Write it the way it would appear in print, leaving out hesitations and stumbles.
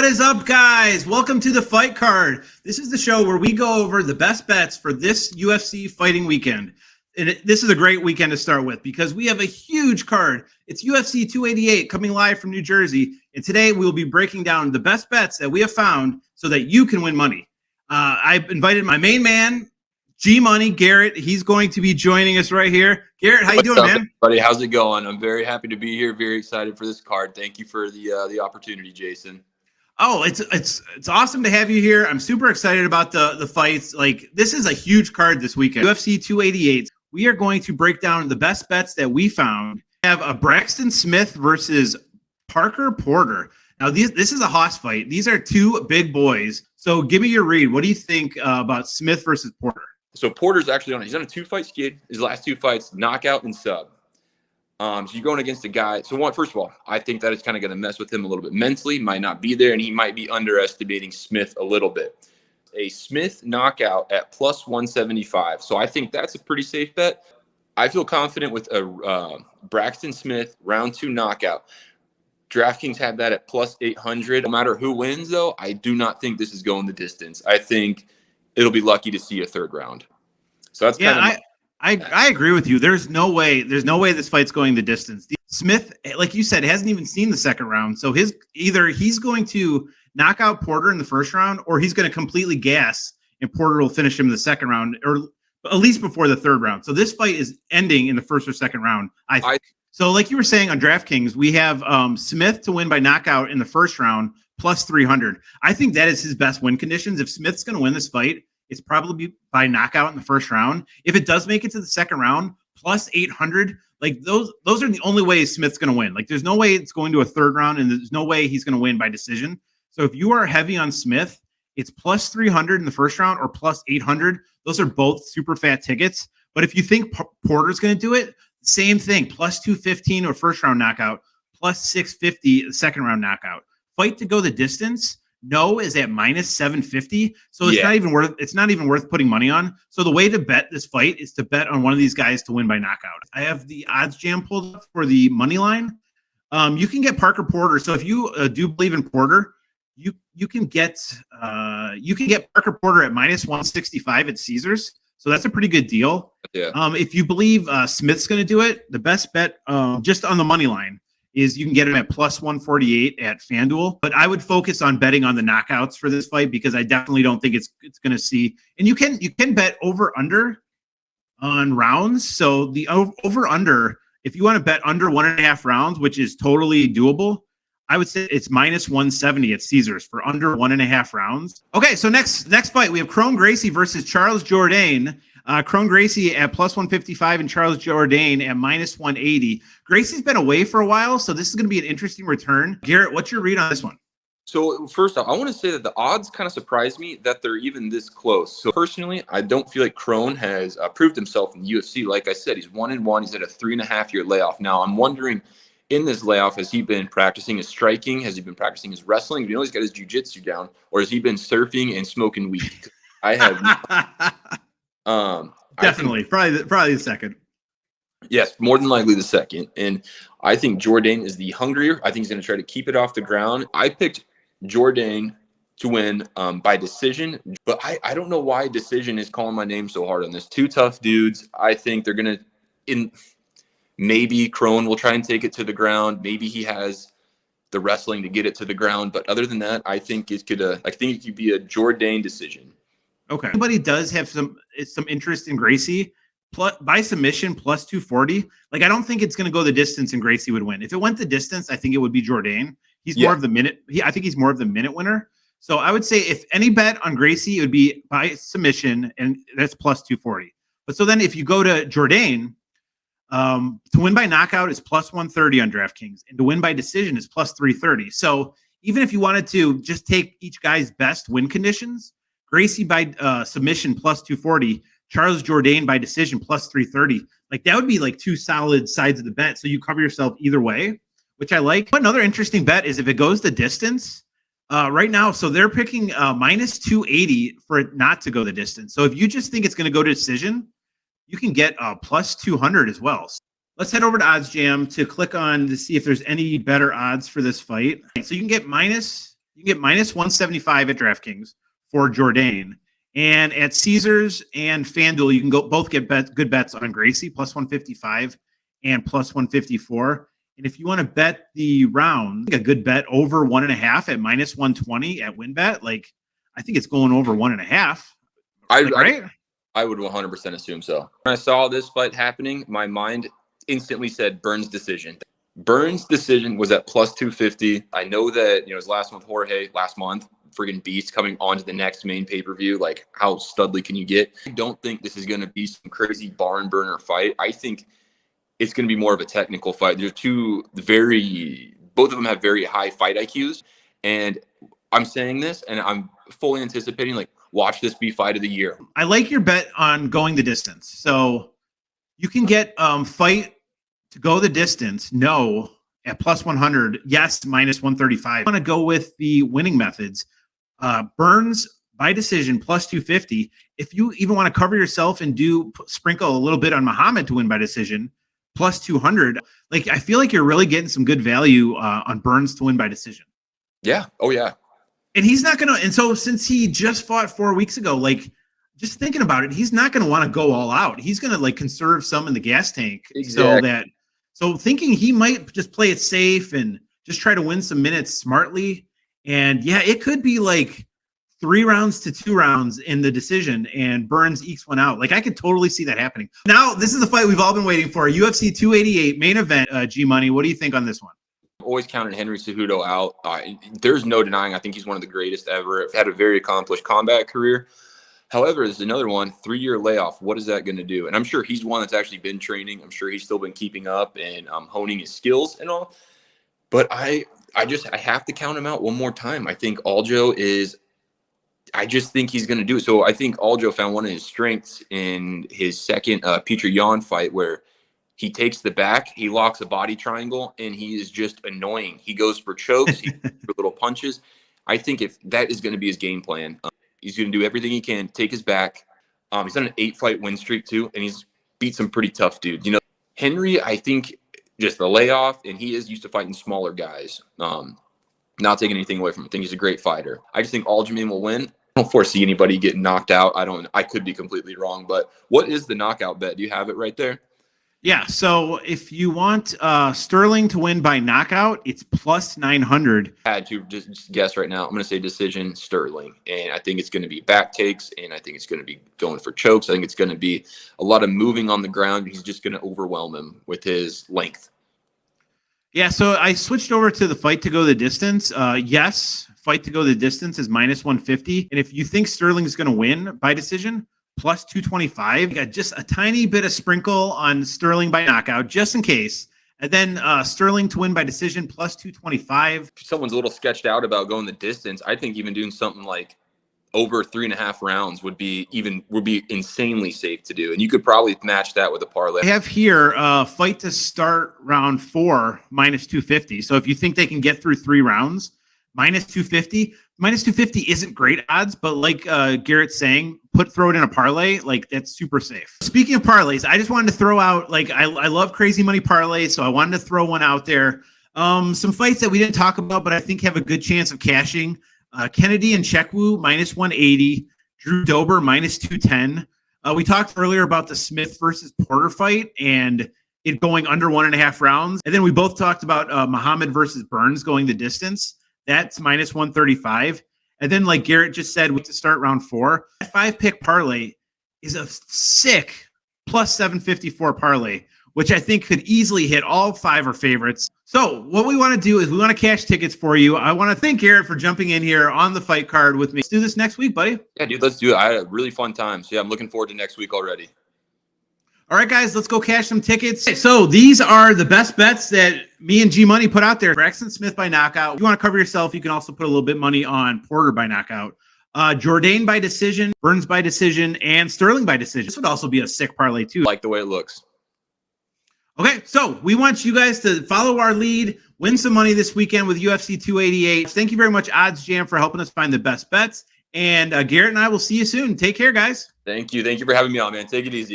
is up, guys? Welcome to the Fight Card. This is the show where we go over the best bets for this UFC fighting weekend. And this is a great weekend to start with because we have a huge card. It's UFC 288 coming live from New Jersey. And today we will be breaking down the best bets that we have found so that you can win money. I've invited my main man, G-Money, Garrett. He's going to be joining us right here. Garrett, how you doing, man? Buddy, how's it going? I'm very happy to be here. Very excited for this card. Thank you for the opportunity, Jason. Oh, it's awesome to have you here. I'm super excited about the fights. Like, this is a huge card this weekend. UFC 288. We are going to break down the best bets that we found. We have a Braxton Smith versus Parker Porter. Now, this is a hoss fight. These are two big boys. So give me your read. What do you think about Smith versus Porter? So Porter's actually he's on a 2-fight skid. His last 2 fights, knockout and sub. So you're going against a guy. So first of all, I think that it's kind of going to mess with him a little bit mentally. Might not be there, and he might be underestimating Smith a little bit. A Smith knockout at plus 175. So I think that's a pretty safe bet. I feel confident with a Braxton Smith round 2 knockout. DraftKings had that at plus 800. No matter who wins, though, I do not think this is going the distance. I think it'll be lucky to see a third round. So that's I agree with you. There's no way this fight's going the distance. Smith, like you said, hasn't even seen the second round. So either he's going to knock out Porter in the first round, or he's going to completely gas and Porter will finish him in the second round, or at least before the third round. So this fight is ending in the first or second round, I think. So like you were saying on DraftKings, we have Smith to win by knockout in the first round plus 300. I think that is his best win conditions. If Smith's going to win this fight, it's probably by knockout in the first round. If it does make it to the second round, plus 800, like those are the only ways Smith's going to win. Like, there's no way it's going to a third round, and there's no way he's going to win by decision. So if you are heavy on Smith, it's plus 300 in the first round or plus 800. Those are both super fat tickets. But if you think Porter's going to do it, same thing, plus 215 or first round knockout, plus 650 second round knockout. Fight to go the distance. No is at minus 750. So it's not even worth putting money on. So the way to bet this fight is to bet on one of these guys to win by knockout. I have the odds jam pulled up for the money line. You can get Parker Porter. So if you do believe in Porter, you can get Parker Porter at minus 165 at Caesars. So that's a pretty good deal. Yeah. If you believe Smith's going to do it, the best bet just on the money line is you can get him at plus 148 at FanDuel. But I would focus on betting on the knockouts for this fight because I definitely don't think it's going to see. And you can bet over under on rounds. So the over under, if you want to bet under 1.5 rounds, which is totally doable, I would say it's minus 170 at Caesars for under 1.5 rounds. Okay, so next fight, we have Gracie versus Charles Jourdain. Gracie at plus 155 and Charles Jourdain at minus 180. Gracie's been away for a while, so this is going to be an interesting return. Garrett, what's your read on this one? So first off, I want to say that the odds kind of surprised me that they're even this close. So personally, I don't feel like Crone has proved himself in the UFC. Like I said, he's 1-1. He's at a 3.5-year layoff. Now, I'm wondering, in this layoff, has he been practicing his striking? Has he been practicing his wrestling? You know, he's got his jiu-jitsu down. Or has he been surfing and smoking weed? I have definitely, probably the second. Yes, more than likely the second. And I think Jourdain is the hungrier. I think he's going to try to keep it off the ground. I picked Jourdain to win by decision, but I don't know why decision is calling my name so hard on this. Two tough dudes. I think they're going to maybe Crone will try and take it to the ground. Maybe he has the wrestling to get it to the ground. But other than that, I think it could be a Jourdain decision. Okay. Anybody does have some interest in Gracie by submission plus 240. Like, I don't think it's going to go the distance and Gracie would win. If it went the distance, I think it would be Jourdain. He's more of the minute. I think he's more of the minute winner. So I would say if any bet on Gracie, it would be by submission, and that's plus 240. But so then if you go to Jourdain, to win by knockout is plus 130 on DraftKings, and to win by decision is plus 330. So even if you wanted to just take each guy's best win conditions, Gracie by submission plus 240, Charles Jourdain by decision plus 330. Like, that would be like two solid sides of the bet. So you cover yourself either way, which I like. Another interesting bet is if it goes the distance right now. So they're picking minus 280 for it not to go the distance. So if you just think it's going to go to decision, you can get plus 200 as well. So let's head over to Odds Jam to click on to see if there's any better odds for this fight. So you can get minus You can get minus 175 at DraftKings for Jourdain. And at Caesars and FanDuel, you can go both get good bets on Gracie, plus 155 and plus 154. And if you want to bet the round, a good bet over 1.5 at minus 120 at WinBet, like I think it's going over 1.5. Right? I would 100% assume so. When I saw this fight happening, my mind instantly said Burns decision. Burns decision was at plus 250. I know that, his last one with Jorge last month, friggin' beast coming on to the next main pay-per-view. Like, how studly can you get? I don't think this is going to be some crazy barn burner fight. I think it's going to be more of a technical fight. They're both of them have very high fight IQs. And I'm saying this, and I'm fully anticipating, like, watch this be fight of the year. I like your bet on going the distance. So you can get fight to go the distance, no, at plus 100, yes, minus 135. I want to go with the winning methods. Burns by decision, plus 250. If you even want to cover yourself and sprinkle a little bit on Muhammad to win by decision, plus 200. Like, I feel like you're really getting some good value on Burns to win by decision. Yeah. Oh, yeah. And he's not going to, and so since he just fought 4 weeks ago, like, just thinking about it, he's not going to want to go all out. He's going to like conserve some in the gas tank. Exactly. So thinking he might just play it safe and just try to win some minutes smartly. And yeah, it could be like 3 rounds to 2 rounds in the decision and Burns ekes one out. Like, I could totally see that happening. Now, this is the fight we've all been waiting for. UFC 288 main event, G-Money. What do you think on this one? Always counted Henry Cejudo out. There's no denying. I think he's one of the greatest ever. Had a very accomplished combat career. However, there's another one, 3-year layoff. What is that going to do? And I'm sure he's one that's actually been training. I'm sure he's still been keeping up and honing his skills and all. But I have to count him out one more time. I think I just think he's going to do it. So I think Aljos found one of his strengths in his second Petr Yan fight, where he takes the back, he locks a body triangle, and he is just annoying. He goes for chokes, he goes for little punches. I think if that is going to be his game plan, he's going to do everything he can, take his back. He's on an 8-fight win streak too, and he's beat some pretty tough dudes. Henry, I think just the layoff, and he is used to fighting smaller guys. Not taking anything away from him. I think he's a great fighter. I just think Aljamain will win. I don't foresee anybody getting knocked out. I could be completely wrong, but what is the knockout bet? Do you have it right there? Yeah, so if you want Sterling to win by knockout, it's plus 900. I had to just guess right now. I'm going to say decision, Sterling. And I think it's going to be back takes, and I think it's going to be going for chokes. I think it's going to be a lot of moving on the ground. He's just going to overwhelm him with his length. Yeah, so I switched over to the fight to go the distance. Yes, fight to go the distance is minus 150. And if you think Sterling is going to win by decision, plus 225. You got just a tiny bit of sprinkle on Sterling by knockout, just in case. And then Sterling to win by decision, plus 225. If someone's a little sketched out about going the distance, I think even doing something like over 3.5 rounds would be insanely safe to do. And you could probably match that with a parlay. I have here fight to start round 4, minus 250. So if you think they can get through 3 rounds, minus 250. Minus 250 isn't great odds, but like Garrett's saying, throw it in a parlay. Like, that's super safe. Speaking of parlays, I just wanted to throw out, like, I love crazy money parlays, so I wanted to throw one out there. Some fights that we didn't talk about, but I think have a good chance of cashing. Kennedy and Chekwu, minus 180. Drew Dober, minus 210. We talked earlier about the Smith versus Porter fight and it going under 1.5 rounds. And then we both talked about Muhammad versus Burns going the distance. That's minus 135. And then, like Garrett just said, to start round 4, that 5-pick parlay is a sick plus 754 parlay, which I think could easily hit all 5 are favorites. So what we want to do is we want to cash tickets for you. I want to thank Garrett for jumping in here on the fight card with me. Let's do this next week, buddy. Yeah, dude, let's do it. I had a really fun time. So yeah, I'm looking forward to next week already. All right, guys, let's go cash some tickets. So these are the best bets that me and G-Money put out there. Braxton Smith by knockout. If you want to cover yourself, you can also put a little bit of money on Porter by knockout. Jourdain by decision, Burns by decision, and Sterling by decision. This would also be a sick parlay, too. Like the way it looks. Okay, so we want you guys to follow our lead, win some money this weekend with UFC 288. Thank you very much, Odds Jam, for helping us find the best bets. And Garrett and I will see you soon. Take care, guys. Thank you. Thank you for having me on, man. Take it easy.